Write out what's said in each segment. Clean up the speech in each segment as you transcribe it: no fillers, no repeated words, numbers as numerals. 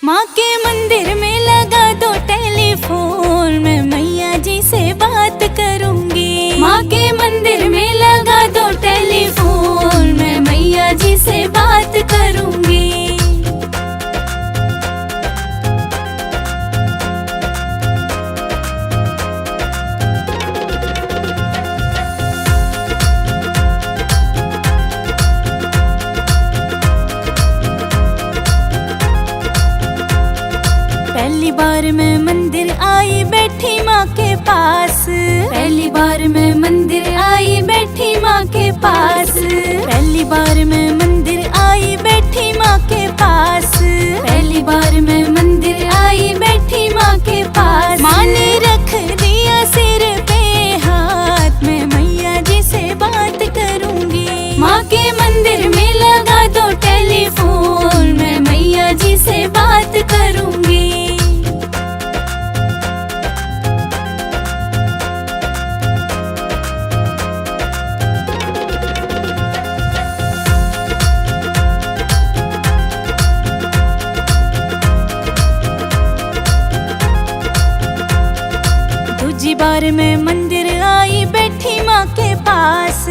माँ के मंदिर में लगा दो टेलीफोन, मैं मैया जी से बात करूंगी। माँ के मंदिर में लगा दो टेलीफोन, मैं मैया जी से बात करूंगी। पहली बार मैं मंदिर आई बैठी माँ के पास, पहली बार मैं मंदिर आई बैठी माँ के पास, पहली बार मैं मंदिर आई बैठी माँ के पास, पहली बार मैं मंदिर आई बैठी माँ के पास। माँ ने रख दिया सिर पे हाथ, मैं मैया जी से बात करूंगी। माँ के मंदिर में लगा दो टेलीफोन, मैं मैया जी से बात करूंगी। दूजी बार मैं मंदिर आई बैठी माँ के पास,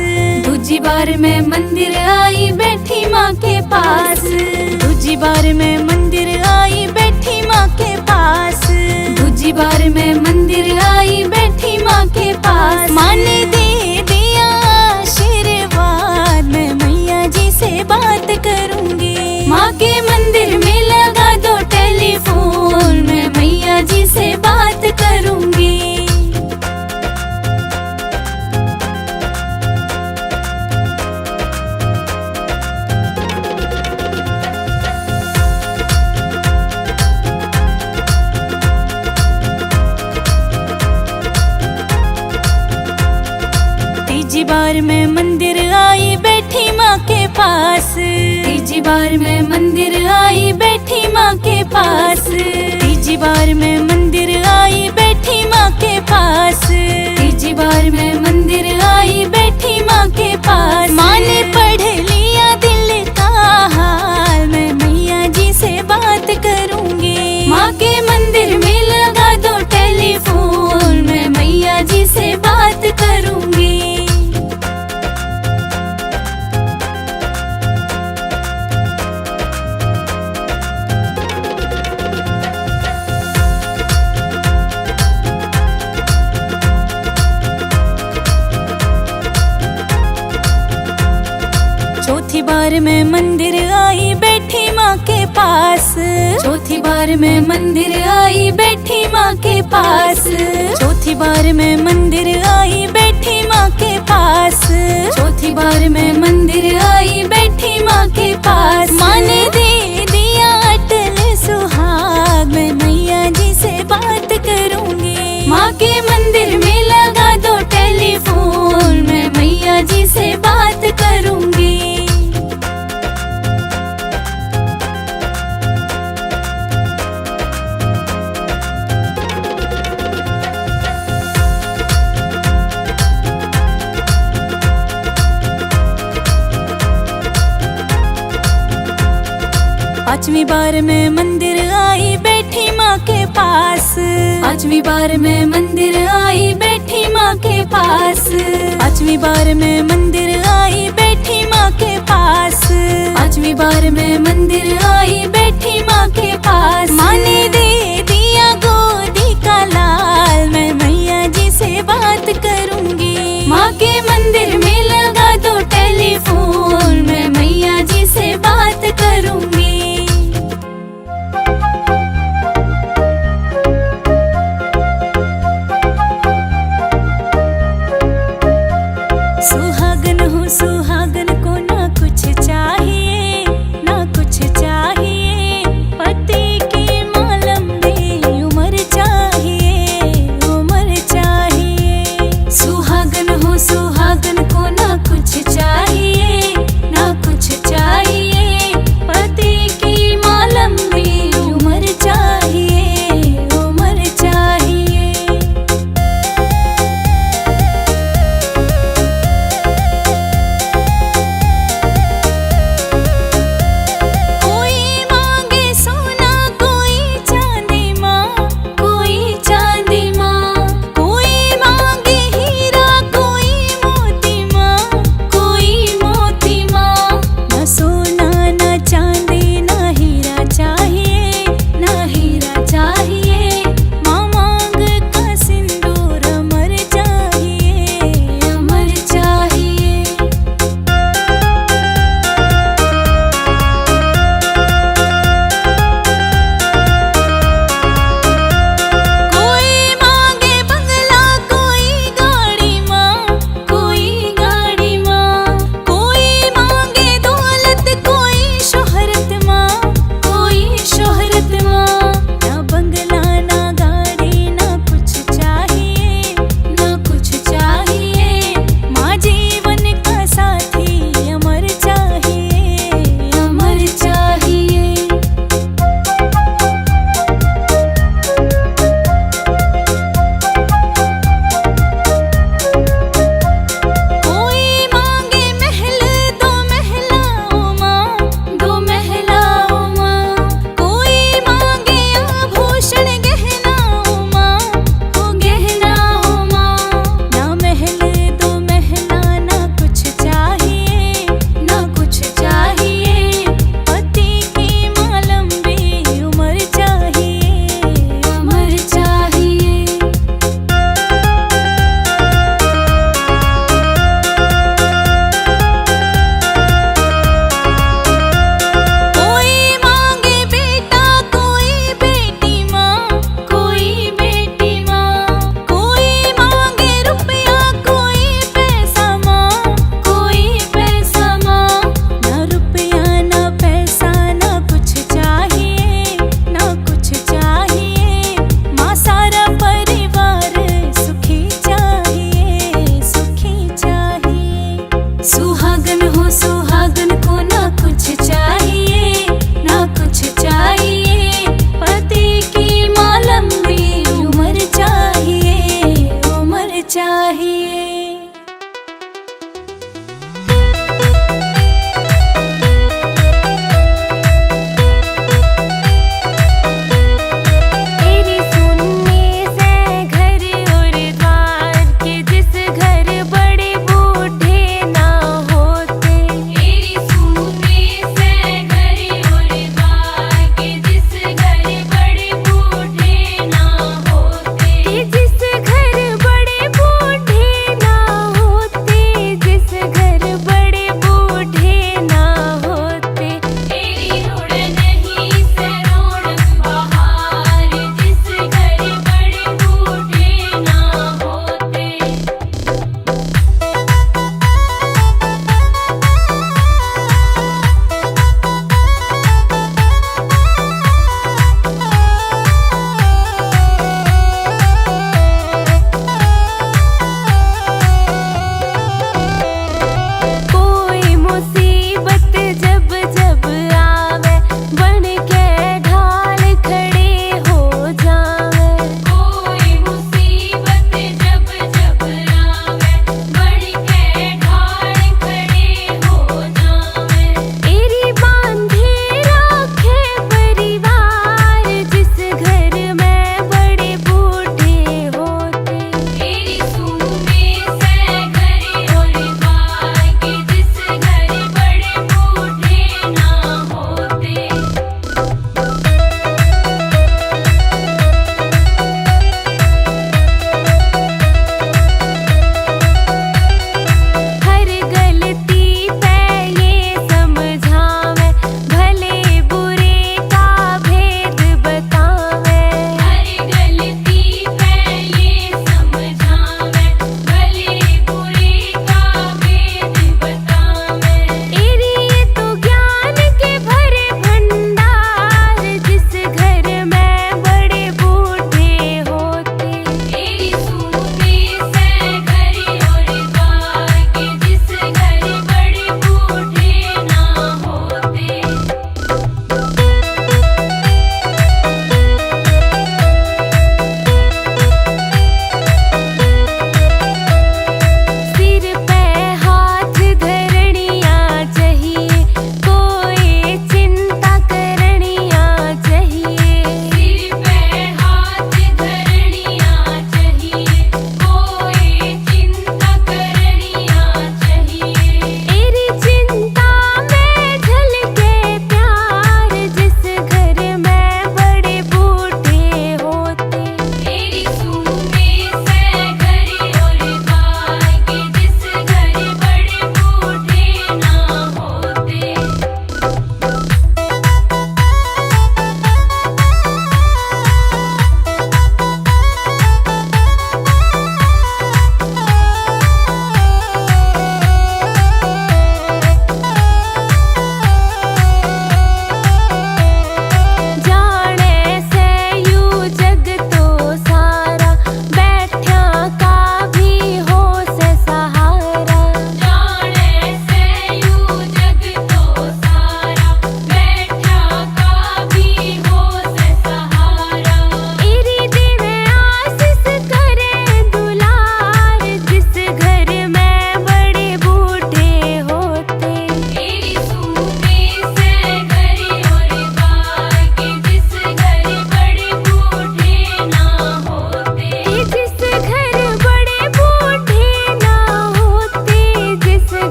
दूजी बार मैं मंदिर आई बैठी माँ के पास, दूजी बार मैं मंदिर आई बैठी माँ के पास, दूजी बार मैं मंदिर आई बैठी माँ के पास। माँ ने दे दिया आशीर्वाद, मैं मैया जी से बात करूंगी। माँ के मंदिर में लगा दो टेलीफोन, मैं मैया जी से बात करूंगी। तीजी बार मैं मंदिर आई बैठी माँ के पास, तीजी बार मैं मंदिर आई बैठी माँ के पास, तीजी बार मैं मंदिर आई बैठी माँ के पास, तीजी बार मैं मंदिर आई बैठी माँ के पास। माँ ने पढ़ लिया दिल का हाल, मैं मैया जी से बात करूंगी। माँ के मंदिर में लगा दो टेलीफोन, मैं मैया जी से बात करूंगी। चौथी बार मैं मंदिर आई बैठी माँ के पास, चौथी बार मैं मंदिर आई बैठी माँ के पास, चौथी बार मैं मंदिर आई बैठी माँ के पास, चौथी बार मैं मंदिर आई बैठी माँ के पास। माँ ने दे दिया अटल सुहाग, मैं मैया जी से बात करूंगी। माँ के मंदिर में लगा दो टेलीफोन, मैं मैया जी से बात करूंगी। पांचवी बार मैं मंदिर आई बैठी माँ के पास, पांचवी बार मैं मंदिर आई बैठी माँ के पास, पांचवी बार मैं मंदिर आई बैठी माँ के पास, पांचवी बार मैं मंदिर आई बैठी माँ के पास। माँ ने दे दिया गोदी का लाल, मैं मैया जी से बात करूंगी। माँ के मंदिर में लगा दो टेलीफोन, मैं मैया जी से बात करूंगी। सुहागन हो सुहागन को ना कुछ चाहिए, ना कुछ चाहिए।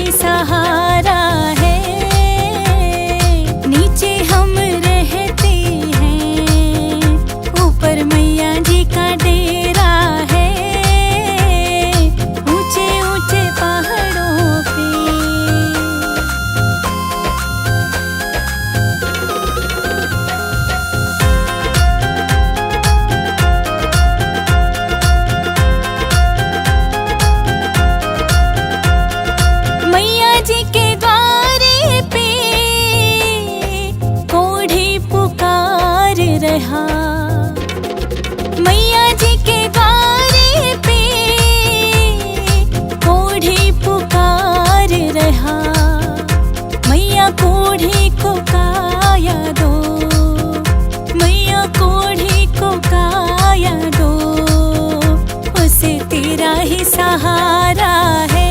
ही सहारा है। नीचे हम रहते हैं, ऊपर मैया जी का डेरा है, ऊंचे ऊंचे पहाड़ों पे। मैया जी के द्वारे पे कोढ़ी पुकार रहा। मैया जी के द्वारे पे कोढ़ी पुकार रहा। मैया कोढ़ी को काया दो, मैया कोढ़ी को काया दो, उसे तेरा ही सहारा है।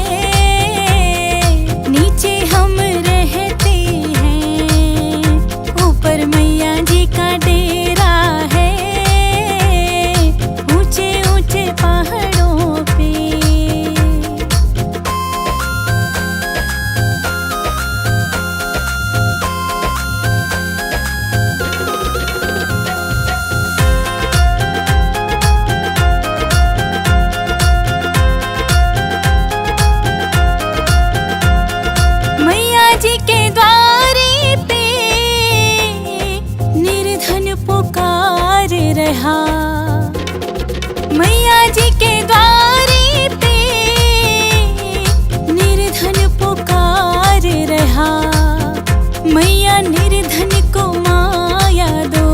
नीचे हम रहते हैं, ऊपर मैया जी का डेरा है, ऊंचे ऊंचे पहाड़ों पे। मैया जी के द्वारे पे निर्धन पुकार रहा। मैया जी के द्वारे पे निर्धन पुकार रहा। मैया निर्धन को माया दो,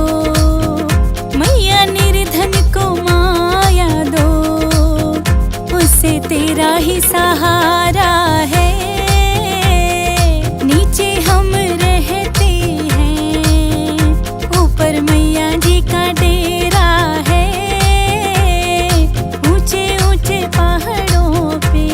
मैया निर्धन को माया दो, उसे तेरा ही सहारा है। नीचे हम रहते हैं, ऊपर मैया जी का डेरा है, ऊंचे ऊंचे पहाड़ों पे।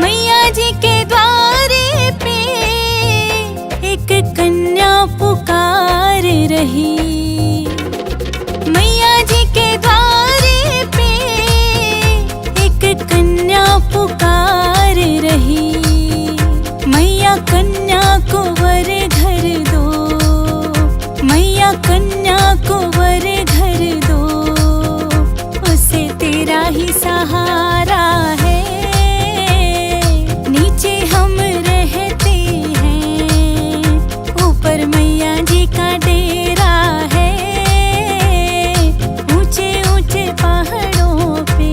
मैया जी के द्वारे पे एक कन्या पुकार रही। मैया जी के द्वारे पे एक कन्या पुकार रही। मैया कन्या को वर घर दो, मैया कन्या को वर घर दो, उसे तेरा ही सहारा है। नीचे हम रहते हैं, ऊपर मैया जी का डेरा है, ऊंचे ऊंचे पहाड़ों पे।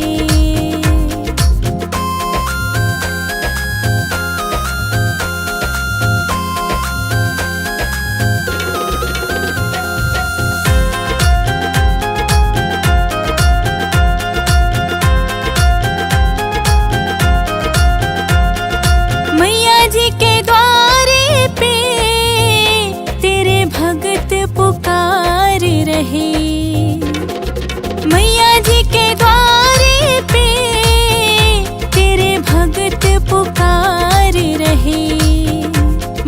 मैया जी के द्वारे पे तेरे भगत पुकार रहे। मैया जी के द्वारे पे तेरे भगत पुकार रहे।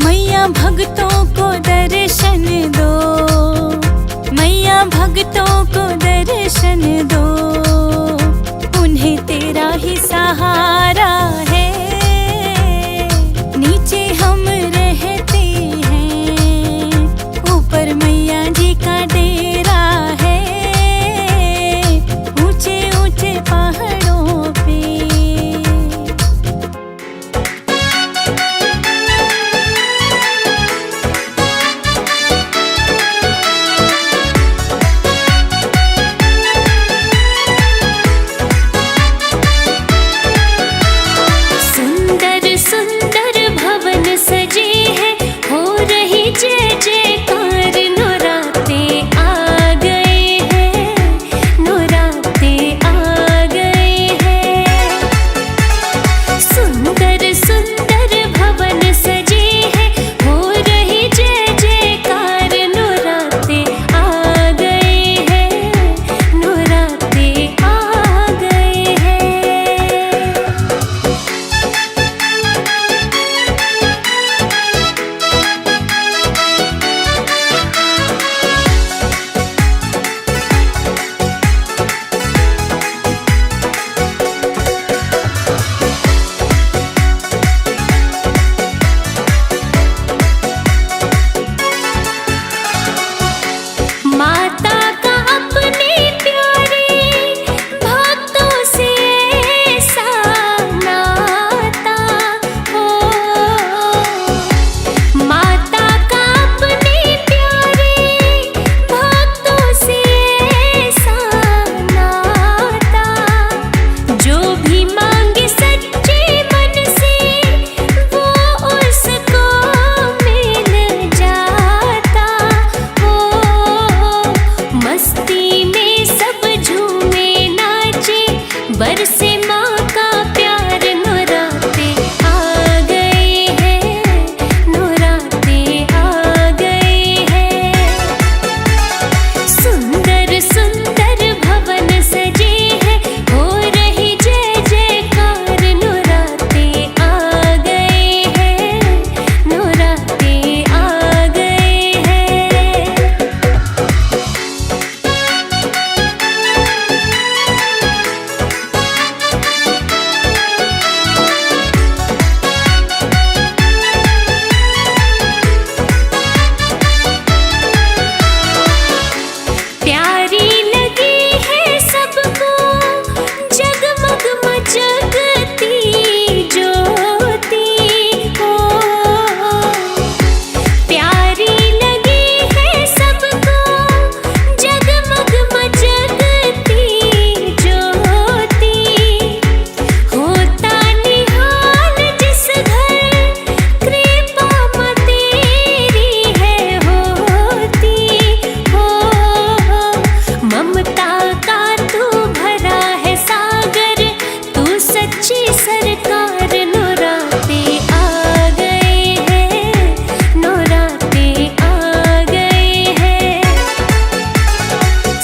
मैया भक्तों को दर्शन दो, मैया भक्तों को दर्शन दो, उन्हें तेरा ही सहारा है। नीचे हम रहते हैं, ऊपर मैया जी का डेरा है, ऊंचे ऊंचे पहाड़ों पे। सजी सरकार नौराते आ गए हैं, नौराते आ गए हैं।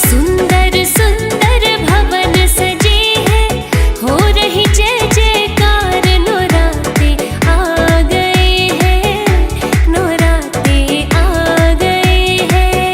सुंदर सुंदर भवन सजे हैं, हो रही जय जयकार नौराते आ गए हैं, नौराते आ गए हैं।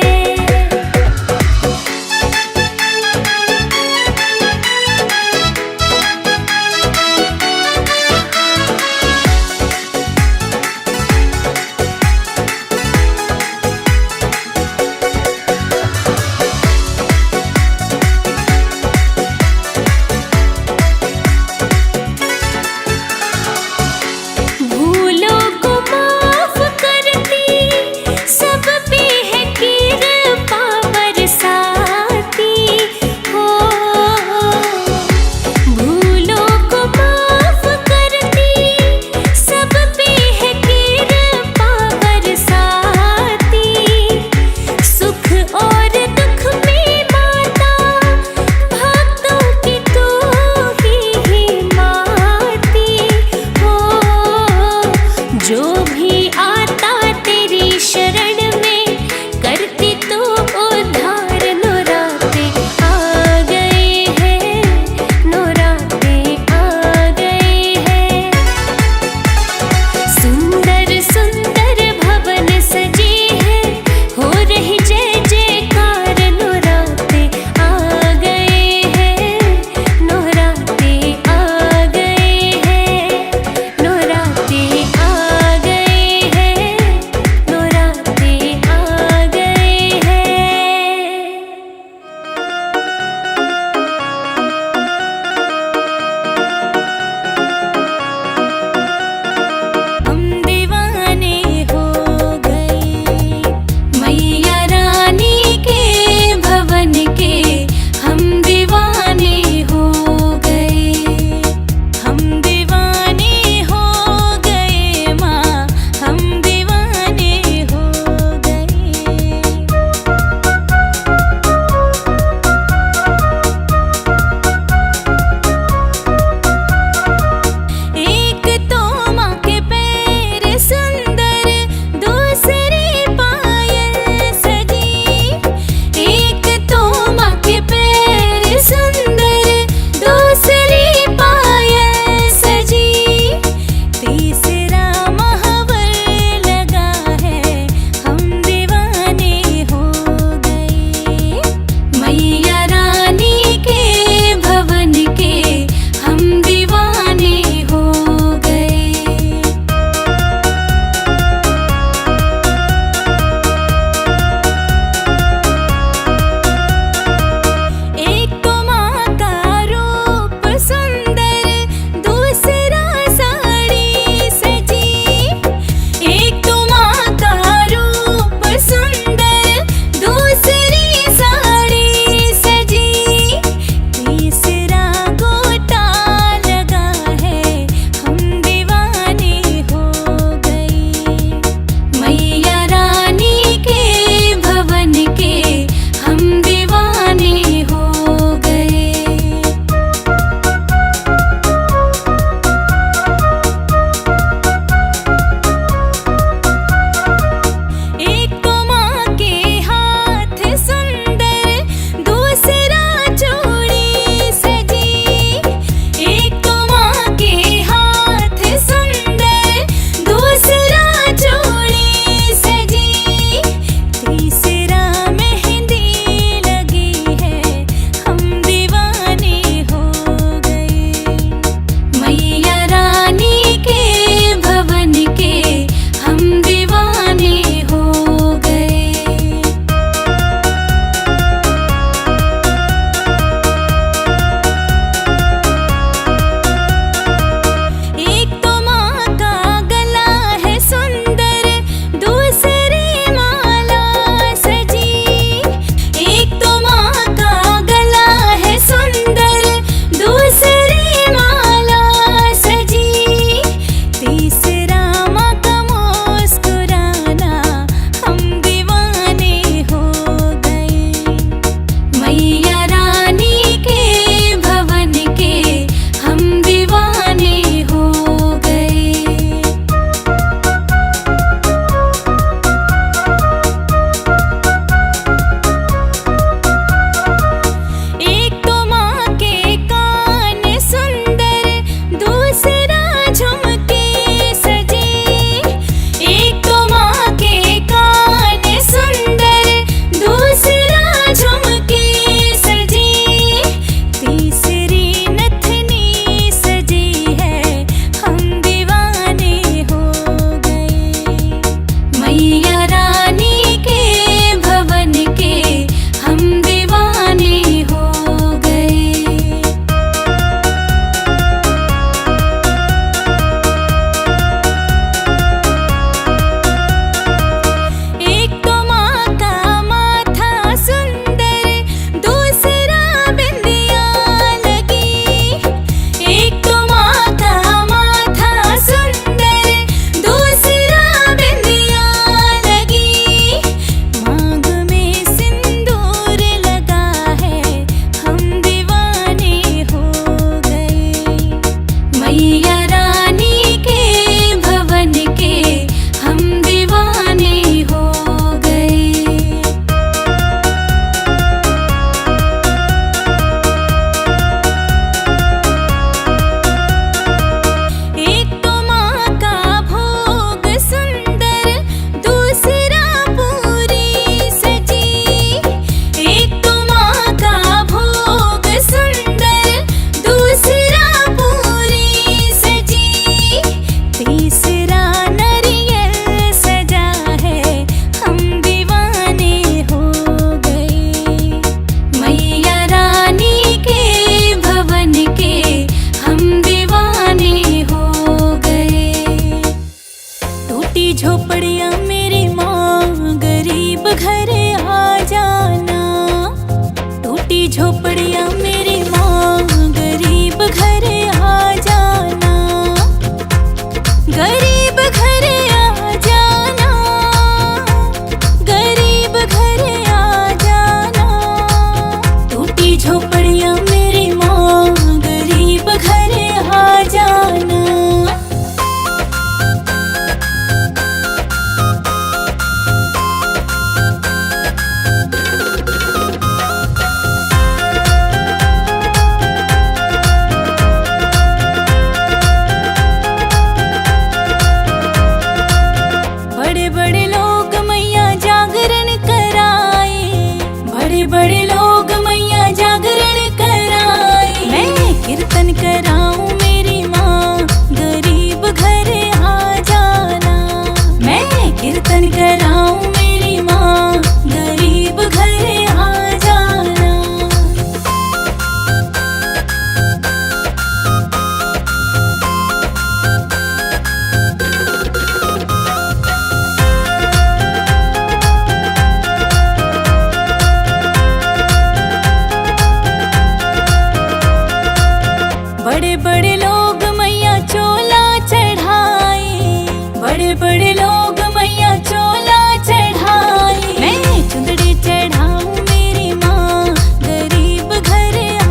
बड़े बड़े लोग मैया चोला चढ़ाई, मैं चुंदड़ी चढ़ाऊं मेरी माँ, गरीब घर आ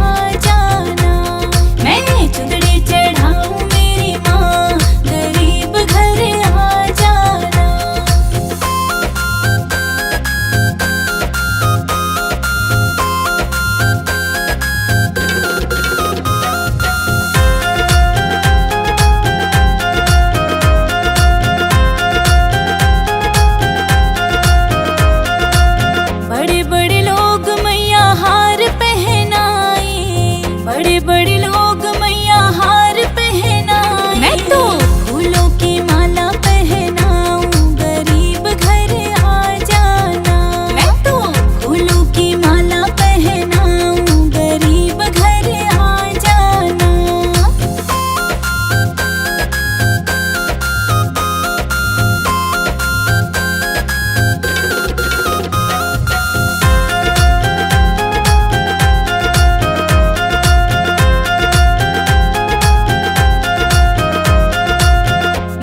जाना। मैं चुंदड़ी चढ़ाऊं मेरी माँ, गरीब घर आ जाना। बड़े बड़े लोग मैया हार पहनाए, बड़े बड़े लोग मैया हार पहनाए। मैं तो फूलों की माला पहनाऊं, गरीब घर आ जाना। मैं तो फूलों की माला पहनाऊं, गरीब घर आ जाना।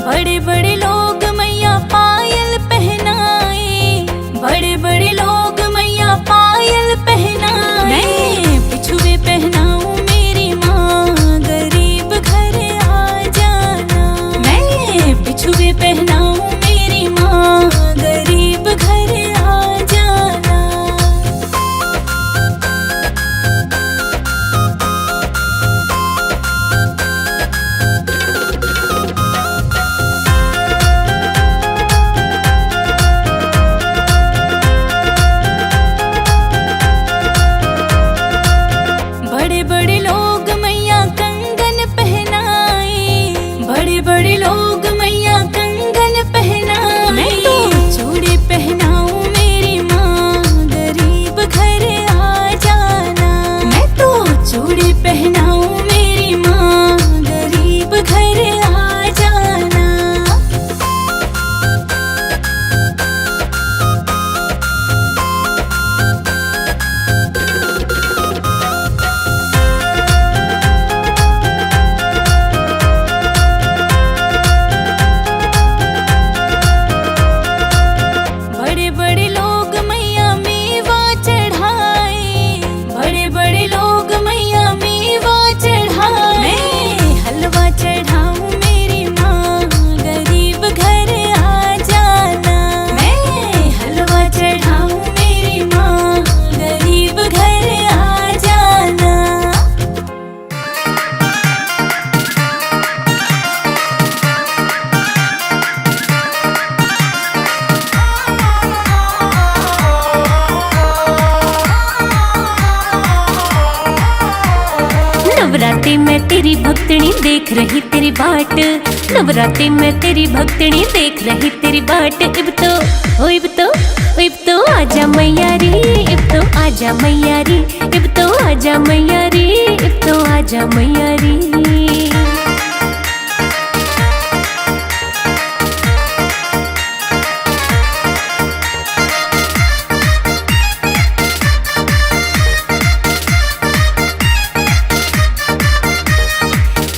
बड़े बड़े लोग मैया पायल पहनाए, बड़े बड़े लोग मैया पायल पहनाए। मैं बिछुए पहनाऊं मेरी माँ, गरीब घर आ जाना। मैं बिछुए पहनाऊं मेरी माँ, गरीब घर आ जाना। बड़े बड़े लोग मैया कंगन पहनाए, बड़े बड़े लोग मैया कंगन पहनाए। मैं तो चूड़ी पहनाऊं मेरी माँ, गरीब घर आ जाना। मैं तो चूड़ी पहनाऊं मेरी माँ, गरीब घर आ जाना। बड़े बड़े लोग मैया मेवा चढ़ाए, बड़े बड़े लोग मैया मेवा चढ़ाए। मैं हलवा चढ़ाऊं मेरी माँ, गरीब घर आ जाना। मैं हलवा चढ़ाऊं मेरी माँ, गरीब घर आ जाना। नवरात्रि में तेरी भक्तनी देख रही तेरी बाट, नवरात्रि में तेरी भक्तनी देख रही तेरी बाट। इब तो आजा मैया रे, इब तो आजा मैया रे, इब तो आजा मैया रे, इब तो आजा मैया रे।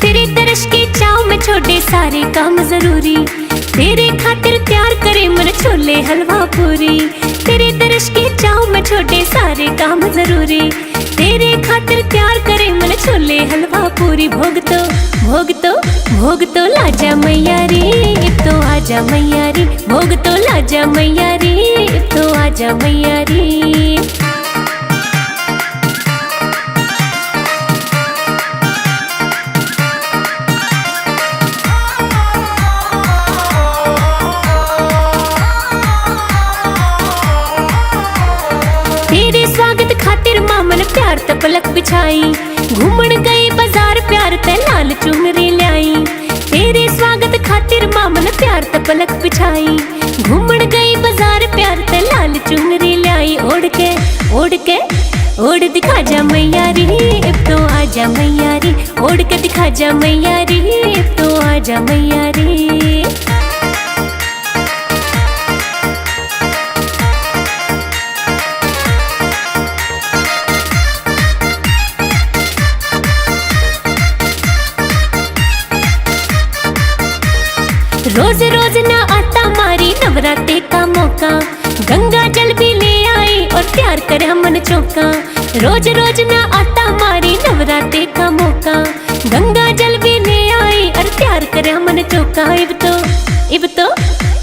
तेरे दर्श के चाव में छोटे सारे काम जरूरी, तेरे खातिर तैयार करे मन छोले हलवा पूरी। तेरे दर्श के चाव में छोटे सारे काम जरूरी, तेरे खातिर तैयार करे मन छोले हलवा पूरी। भोग तो लाजा मैया रे, इब तो आजा मैया रे। भोग तो लाजा मैया रे, इब तो आजा मैया रे। तेरे स्वागत खातिर मामन प्यार त पलक बिछाई, घूमन गई बाजार प्यार ते लाल चुनरी लाई। तेरे स्वागत खातिर मामन प्यार त पलक बिछाई, घूमन गई बाजार प्यार ते लाल चुनरी लाई। ओढ़ दिखा जा मैया रे, इब तो आजा मैया रे। ओढ़ के दिखा जा मैया रे, इब तो आजा मैया रे। रोज रोज ना आता मारी नवरात्रे का मौका, गंगा जल भी ले आई और प्यार करे मन चौका। रोज रोज ना आता मारी नवरात्रे का मौका, गंगा जल भी ले आई और प्यार करे मन चौका।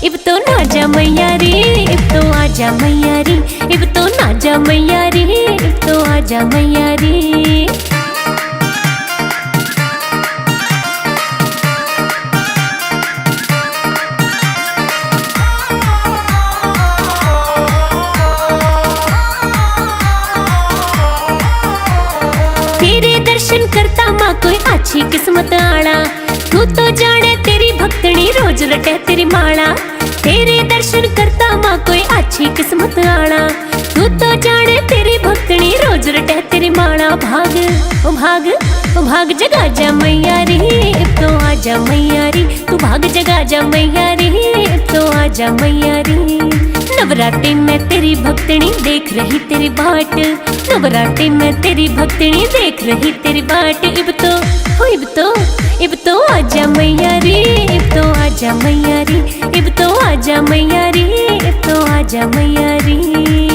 इब तो ना जा मैया रे, इब तो आजा मैया रे, इब तो ना जा मैया रे, इब तो आजा मैया रे। तेरे दर्शन करता माँ कोई अच्छी किस्मत आड़ा, तू तो जाने तेरी भक्तनी रोज रटे तेरी माला। तेरे दर्शन करता माँ कोई अच्छी किस्मत आड़ा, तू तो जाने तेरी भक्तनी रोज रटे तेरी माला। भाग ओ भाग ओ भाग जगा जा मैया रे, अब तो आजा मैया रे, तू भाग जगा जा मैया रे, अब तो आजा मैया रे। नवरात्रि में तेरी भक्तनी देख रही तेरी बाट, नवरात्रि में तेरी भक्तनी देख रही तेरी बाट। इब तो आजा मैया रे, इब तो आजा मैया रे, इब तो आजा मैया रे, इब तो आजा मैया रे।